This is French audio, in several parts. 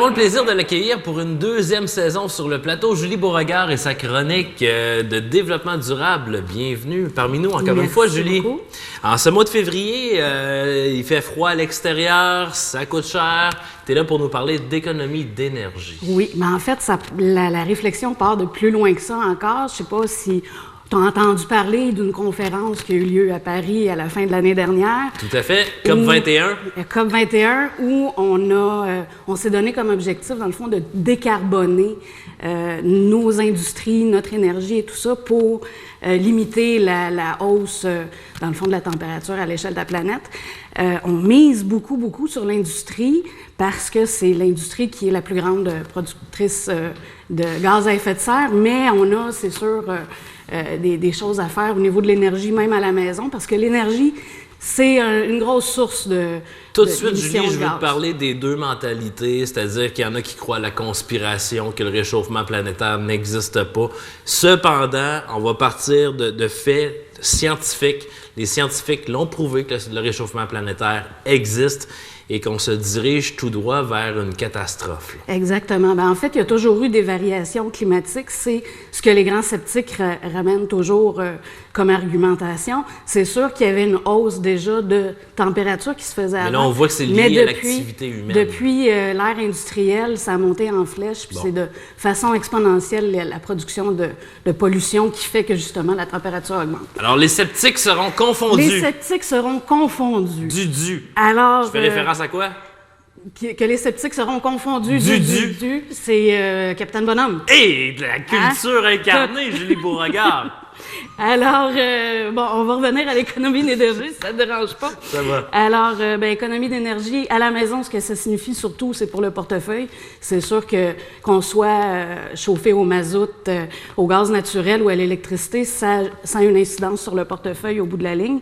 Nous avons le plaisir de l'accueillir pour une deuxième saison sur le plateau. Julie Beauregard et sa chronique de développement durable. Bienvenue parmi nous encore une fois, Julie. Beaucoup. En ce mois de février, il fait froid à l'extérieur, ça coûte cher. Tu es là pour nous parler d'économie d'énergie. Oui, mais en fait, la réflexion part de plus loin que ça encore. Je ne sais pas si tu as entendu parler d'une conférence qui a eu lieu à Paris à la fin de l'année dernière. Tout à fait. COP21. COP21, où on s'est donné comme objectif, dans le fond, de décarboner nos industries, notre énergie et tout ça pour limiter la hausse, dans le fond, de la température à l'échelle de la planète. On mise beaucoup sur l'industrie parce que c'est l'industrie qui est la plus grande productrice de gaz à effet de serre, mais on a, c'est sûr, des choses à faire au niveau de l'énergie, même à la maison, parce que l'énergie, c'est une grosse source de Tout de suite, Julie, je veux gaz. te parler des deux mentalités, c'est-à-dire qu'il y en a qui croient à la conspiration, que le réchauffement planétaire n'existe pas. Cependant, on va partir de faits scientifiques. Les scientifiques l'ont prouvé que le réchauffement planétaire existe et qu'on se dirige tout droit vers une catastrophe. Là. Exactement. En fait, il y a toujours eu des variations climatiques. C'est ce que les grands sceptiques ramènent toujours comme argumentation. C'est sûr qu'il y avait une hausse déjà de température qui se faisait avant. Mais là, on voit que c'est lié à l'activité humaine. Depuis l'ère industrielle, ça a monté en flèche, puis c'est de façon exponentielle la production de pollution qui fait que, justement, la température augmente. Alors, les sceptiques seront confondus. Les sceptiques seront confondus. Du. Alors, Je fais référence à quoi? Que les sceptiques seront confondus. Du. C'est Capitaine Bonhomme. Et de la culture incarnée, Julie Beauregard. Alors, on va revenir à l'économie d'énergie, si ça ne te dérange pas. Ça va. Alors, économie d'énergie, à la maison, ce que ça signifie surtout, c'est pour le portefeuille. C'est sûr qu'on soit chauffé au mazout, au gaz naturel ou à l'électricité, ça a une incidence sur le portefeuille au bout de la ligne.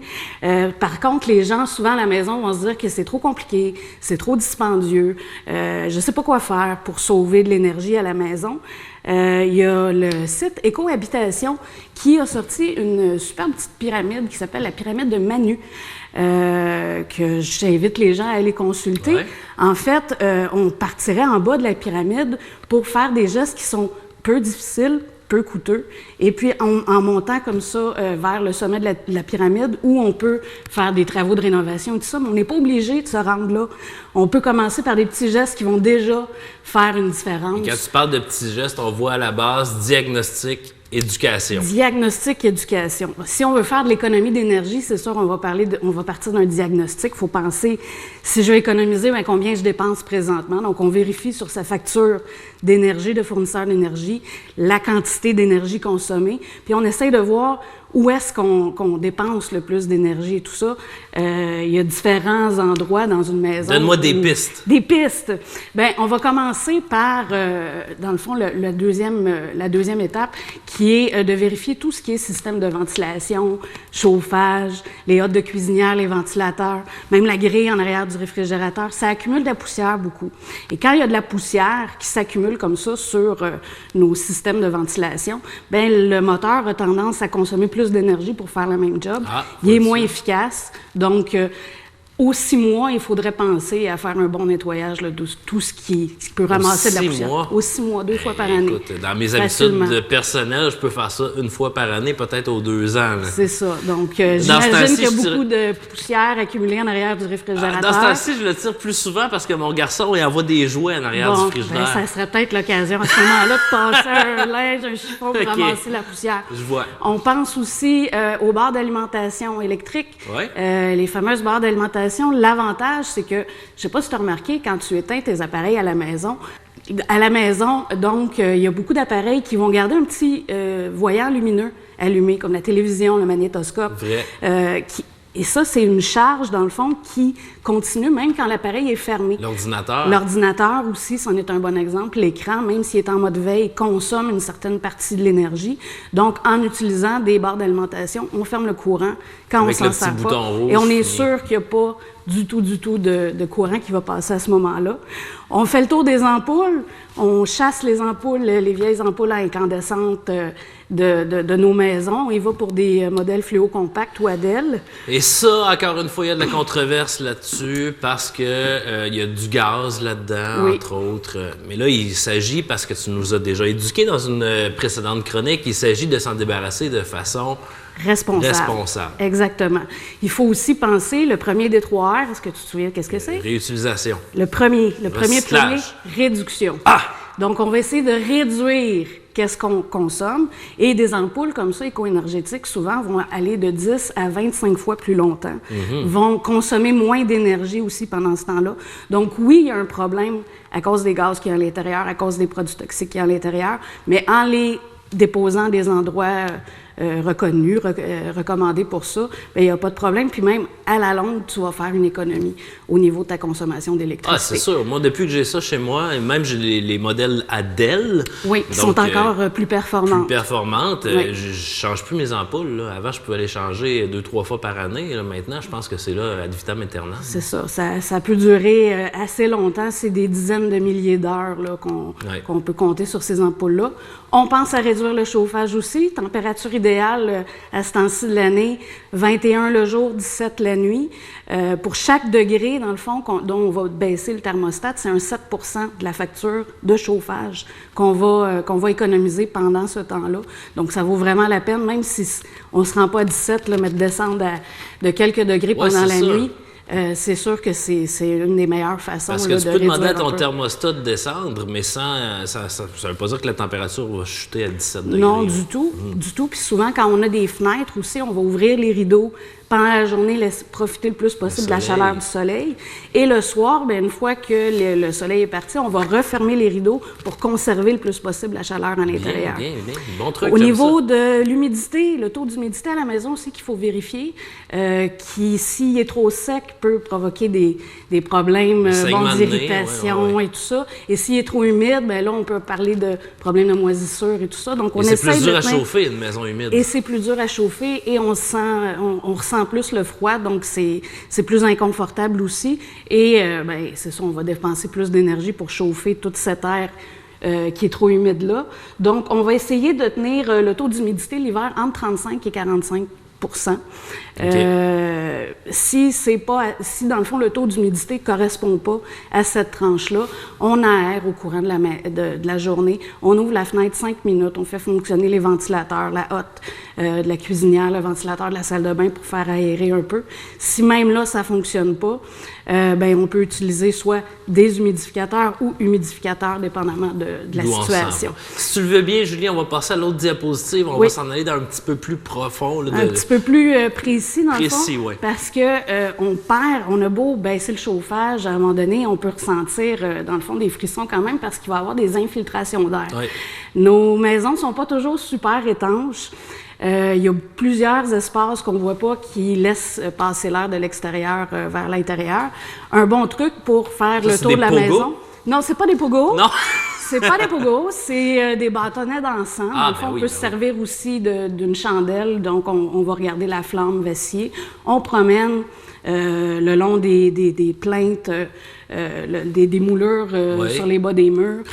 Par contre, les gens, souvent à la maison, vont se dire que c'est trop compliqué, c'est trop dispendieux, je ne sais pas quoi faire pour sauver de l'énergie à la maison. Il y a le site Écohabitation qui a sorti une super petite pyramide qui s'appelle la pyramide de Manu, que j'invite les gens à aller consulter. Ouais. En fait, on partirait en bas de la pyramide pour faire des gestes qui sont peu difficiles, peu coûteux, et puis en montant comme ça vers le sommet de la pyramide où on peut faire des travaux de rénovation et tout ça, mais on n'est pas obligé de se rendre là. On peut commencer par des petits gestes qui vont déjà faire une différence. Et quand tu parles de petits gestes, on voit à la base diagnostic, éducation. Diagnostic, éducation. Si on veut faire de l'économie d'énergie, c'est sûr, on va partir d'un diagnostic. Il faut penser, si je veux économiser, combien je dépense présentement. Donc, on vérifie sur sa facture d'énergie, de fournisseur d'énergie, la quantité d'énergie consommée. Puis, on essaye de voir où est-ce qu'on dépense le plus d'énergie et tout ça. Il y a différents endroits dans une maison. Donne-moi des pistes. Des pistes. On va commencer par, dans le fond, la deuxième étape, qui est de vérifier tout ce qui est système de ventilation, chauffage, les hottes de cuisinière, les ventilateurs, même la grille en arrière du réfrigérateur. Ça accumule de la poussière beaucoup. Et quand il y a de la poussière qui s'accumule comme ça sur nos systèmes de ventilation, le moteur a tendance à consommer plus d'énergie pour faire le même job. Il est moins efficace. Donc, aux 6 mois, il faudrait penser à faire un bon nettoyage de tout ce qui peut ramasser de la poussière. Aux 6 mois, 2 fois par année. Écoute, dans mes habitudes personnelles, je peux faire ça 1 fois par année, peut-être aux 2 ans. Là. C'est ça. Donc, j'imagine qu'il y a beaucoup de poussière accumulée en arrière du réfrigérateur. Dans ce temps-ci, je le tire plus souvent parce que mon garçon, il envoie des jouets en arrière du frigidaire. Ça serait peut-être l'occasion à ce moment-là de passer un linge, un chiffon pour ramasser la poussière. Je vois. On pense aussi aux barres d'alimentation électrique. Ouais. Les fameuses barres d'alimentation. L'avantage, c'est que, je ne sais pas si tu as remarqué, quand tu éteins tes appareils à la maison, donc, il y a beaucoup d'appareils qui vont garder un petit voyant lumineux allumé, comme la télévision, le magnétoscope. Vrai. Et ça, c'est une charge, dans le fond, qui continue même quand l'appareil est fermé. L'ordinateur. L'ordinateur aussi, c'en est un bon exemple. L'écran, même s'il est en mode veille, consomme une certaine partie de l'énergie. Donc, en utilisant des barres d'alimentation, on ferme le courant quand on s'en sert pas. Rouge, et on est sûr qu'il n'y a pas du tout de courant qui va passer à ce moment-là. On fait le tour des ampoules, on chasse les ampoules, les vieilles ampoules à incandescentes de nos maisons. On y va pour des modèles fluo compacts ou ADEL. Et ça, encore une fois, il y a de la controverse là-dessus parce que il y a du gaz là-dedans, entre autres. Mais là, il s'agit, parce que tu nous as déjà éduqués dans une précédente chronique, il s'agit de s'en débarrasser de façon responsable. Exactement. Il faut aussi penser, le premier des 3 R, est-ce que tu te souviens qu'est-ce que c'est? Réutilisation. Le premier, réduction. Ah! Donc, on va essayer de réduire qu'est-ce qu'on consomme. Et des ampoules comme ça, éco-énergétiques, souvent, vont aller de 10 à 25 fois plus longtemps. Vont consommer moins d'énergie aussi pendant ce temps-là. Donc, oui, il y a un problème à cause des gaz qu'il y a à l'intérieur, à cause des produits toxiques qu'il y a à l'intérieur, mais en les déposant à des endroits reconnus, recommandés pour ça, bien, il n'y a pas de problème. Puis même, à la longue, tu vas faire une économie au niveau de ta consommation d'électricité. Ah, c'est sûr. Moi, depuis que j'ai ça chez moi, et même j'ai les modèles ADEL. Oui, qui sont encore plus performantes. Plus performantes. Je ne change plus mes ampoules. Là. Avant, je pouvais les changer 2-3 fois par année. Là, maintenant, je pense que c'est là ad vitam aeternam. C'est ça. Ça peut durer assez longtemps. C'est des dizaines de milliers d'heures qu'on peut compter sur ces ampoules-là. On pense à réduire le chauffage aussi. Température idéale à ce temps-ci de l'année, 21 le jour, 17 la nuit. Pour chaque degré, dans le fond, dont on va baisser le thermostat, c'est un 7 % de la facture de chauffage qu'on va économiser pendant ce temps-là. Donc, ça vaut vraiment la peine, même si on ne se rend pas à 17, là, mais de descendre de quelques degrés pendant la nuit. C'est sûr que c'est une des meilleures façons de réduire. Parce que tu peux demander à ton thermostat de descendre, mais ça ne veut pas dire que la température va chuter à 17 degrés. Non, du tout. Du tout. Puis souvent, quand on a des fenêtres aussi, on va ouvrir les rideaux pendant la journée, laisser profiter le plus possible de la chaleur du soleil. Et le soir, bien, une fois que le soleil est parti, on va refermer les rideaux pour conserver le plus possible la chaleur à l'intérieur. Bien. Bon truc. Au niveau de l'humidité, le taux d'humidité à la maison aussi qu'il faut vérifier, qui, s'il est trop sec, peut provoquer des problèmes d'irritation et tout ça. Et s'il est trop humide, bien là, on peut parler de problèmes de moisissure et tout ça. Donc, c'est plus dur à chauffer, une maison humide. Et c'est plus dur à chauffer et on ressent plus le froid, donc c'est plus inconfortable aussi. Et bien, c'est ça, on va dépenser plus d'énergie pour chauffer toute cette air qui est trop humide là. Donc, on va essayer de tenir le taux d'humidité l'hiver entre 35 et 45 si dans le fond le taux d'humidité ne correspond pas à cette tranche-là, on aère au courant de la journée, on ouvre la fenêtre 5 minutes, on fait fonctionner les ventilateurs, la hotte de la cuisinière, le ventilateur de la salle de bain pour faire aérer un peu. Si même là ça ne fonctionne pas, ben, on peut utiliser soit des humidificateurs ou humidificateurs, dépendamment de la situation. Si tu le veux bien, Julie, on va passer à l'autre diapositive. On va s'en aller dans un petit peu plus profond. Là, un petit peu plus précis, dans le fond. Oui. Parce que on a beau baisser le chauffage, à un moment donné, on peut ressentir, dans le fond, des frissons quand même parce qu'il va y avoir des infiltrations d'air. Oui. Nos maisons ne sont pas toujours super étanches. Il y a plusieurs espaces qu'on ne voit pas qui laissent passer l'air de l'extérieur vers l'intérieur. Un bon truc pour faire le tour de la maison. Non, c'est pas des pogos. Non. C'est pas des pogos, c'est des bâtonnets d'encens. Dans le fond, on peut se servir aussi d'une chandelle. Donc, on va regarder la flamme vaciller. On promène le long des plaintes, des moulures sur les bas des murs,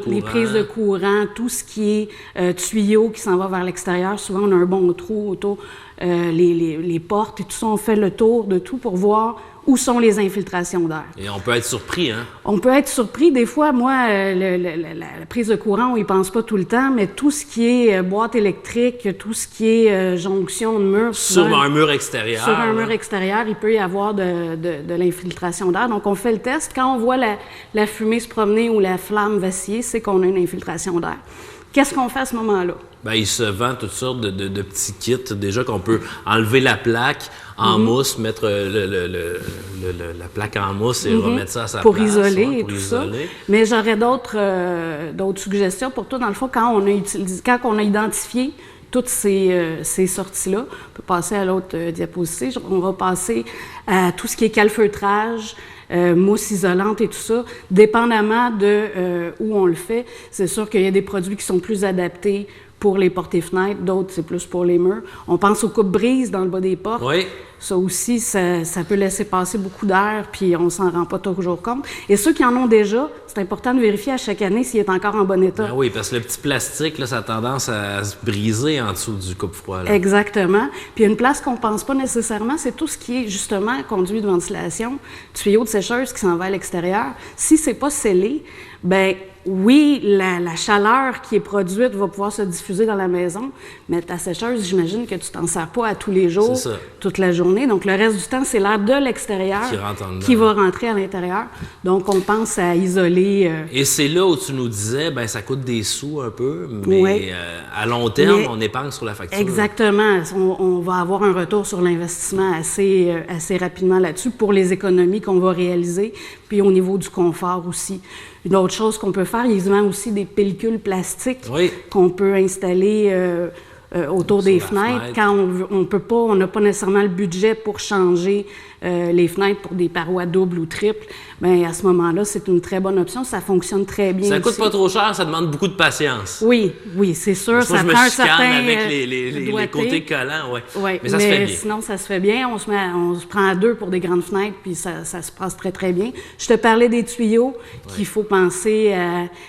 les prises de courant, tout ce qui est tuyau qui s'en va vers l'extérieur. Souvent, on a un bon trou autour, les portes et tout ça. On fait le tour de tout pour voir où sont les infiltrations d'air. Et on peut être surpris, hein? On peut être surpris. Des fois, moi, la prise de courant, on y pense pas tout le temps, mais tout ce qui est boîte électrique, tout ce qui est jonction de murs... Sur un mur extérieur. Sur un mur extérieur, il peut y avoir de l'infiltration d'air. Donc, on fait le test. Quand on voit la fumée se promener ou la flamme vaciller, c'est qu'on a une infiltration d'air. Qu'est-ce qu'on fait à ce moment-là? Bien, il se vend toutes sortes de petits kits. Déjà qu'on peut enlever la plaque en mousse, mettre la plaque en mousse et remettre ça à sa place. Pour isoler tout ça. Mais j'aurais d'autres suggestions pour toi. Dans le fond, quand on a identifié toutes ces sorties-là, on peut passer à l'autre diapositive. On va passer à tout ce qui est calfeutrage, mousse isolante et tout ça, dépendamment de où on le fait. C'est sûr qu'il y a des produits qui sont plus adaptés pour les portes et fenêtres, d'autres, c'est plus pour les murs. On pense aux coupes-brises dans le bas des portes. Oui. Ça aussi, ça peut laisser passer beaucoup d'air, puis on s'en rend pas toujours compte. Et ceux qui en ont déjà, c'est important de vérifier à chaque année s'il est encore en bon état. Ben oui, parce que le petit plastique, là, ça a tendance à se briser en dessous du coupe-froid. Là. Exactement. Puis une place qu'on pense pas nécessairement, c'est tout ce qui est justement conduit de ventilation, tuyau de sécheuse qui s'en va à l'extérieur. Si c'est pas scellé, ben oui, la chaleur qui est produite va pouvoir se diffuser dans la maison, mais ta sécheuse, j'imagine que tu t'en sers pas à tous les jours, toute la journée. Donc, le reste du temps, c'est l'air de l'extérieur qui va rentrer à l'intérieur. Donc, on pense à isoler... Et c'est là où tu nous disais, ben ça coûte des sous un peu, mais à long terme, on épargne sur la facture. Exactement. On va avoir un retour sur l'investissement assez rapidement là-dessus pour les économies qu'on va réaliser, puis au niveau du confort aussi. Une autre chose qu'on peut faire, ils vendent aussi des pellicules plastiques qu'on peut installer autour des fenêtres. Quand on peut pas, on n'a pas nécessairement le budget pour changer les fenêtres pour des parois doubles ou triples, bien, à ce moment-là, c'est une très bonne option. Ça fonctionne très bien. Ça coûte pas trop cher, ça demande beaucoup de patience. Oui, c'est sûr. Ça prend un certain avec les côtés collants, mais ça se fait bien. Sinon, ça se fait bien. On se prend à deux pour des grandes fenêtres, puis ça se passe très, très bien. Je te parlais des tuyaux qu'il faut penser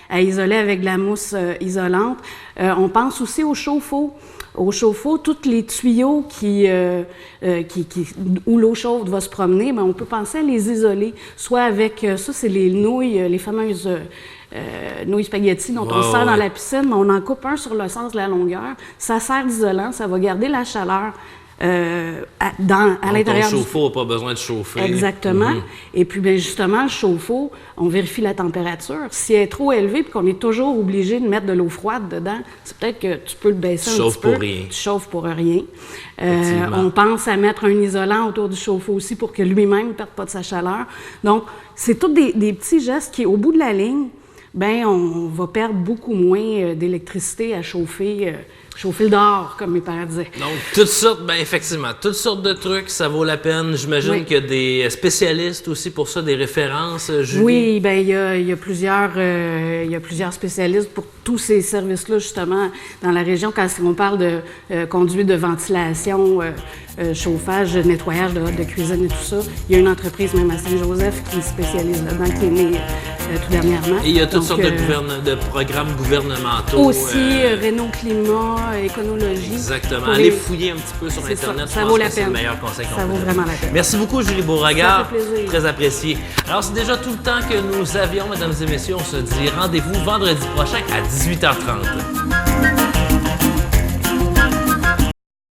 à isoler avec de la mousse isolante. On pense aussi aux chauffe-eau. Au chauffe-eau, tous les tuyaux où l'eau chaude va se promener, bien, on peut penser à les isoler, soit avec, ça c'est les nouilles, les fameuses nouilles spaghetti dont on se sert dans la piscine, mais on en coupe un sur le sens de la longueur. Ça sert d'isolant, ça va garder la chaleur à l'intérieur. Le chauffe-eau n'a pas besoin de chauffer. Exactement. Et puis, bien, justement, le chauffe-eau, on vérifie la température. Si elle est trop élevée et qu'on est toujours obligé de mettre de l'eau froide dedans, c'est peut-être que tu peux le baisser un petit peu. Tu chauffes pour rien. On pense à mettre un isolant autour du chauffe-eau aussi pour que lui-même ne perde pas de sa chaleur. Donc, c'est tous des petits gestes qui, au bout de la ligne, bien, on va perdre beaucoup moins d'électricité à chauffer le dehors, comme mes parents disaient. Donc, toutes sortes, bien effectivement, toutes sortes de trucs, ça vaut la peine. J'imagine qu'il y a des spécialistes aussi pour ça, des références, Julie? Oui, bien, il y a plusieurs spécialistes pour tous ces services-là, justement, dans la région. Quand on parle de conduite de ventilation, chauffage, nettoyage de cuisine et tout ça, il y a une entreprise, même à Saint-Joseph, qui spécialise là-dedans, qui est née tout dernièrement. Et il y a toutes sortes de programmes gouvernementaux. Aussi, Réno Climat, Éconologie. Exactement. Allez fouiller un petit peu sur Internet. Ça vaut la peine. C'est le meilleur conseil qu'on peut donner. Ça vaut vraiment la peine. Merci beaucoup, Julie Beauregard. Ça fait plaisir. Très apprécié. Alors, c'est déjà tout le temps que nous avions, mesdames et messieurs. On se dit rendez-vous vendredi prochain à 18h30.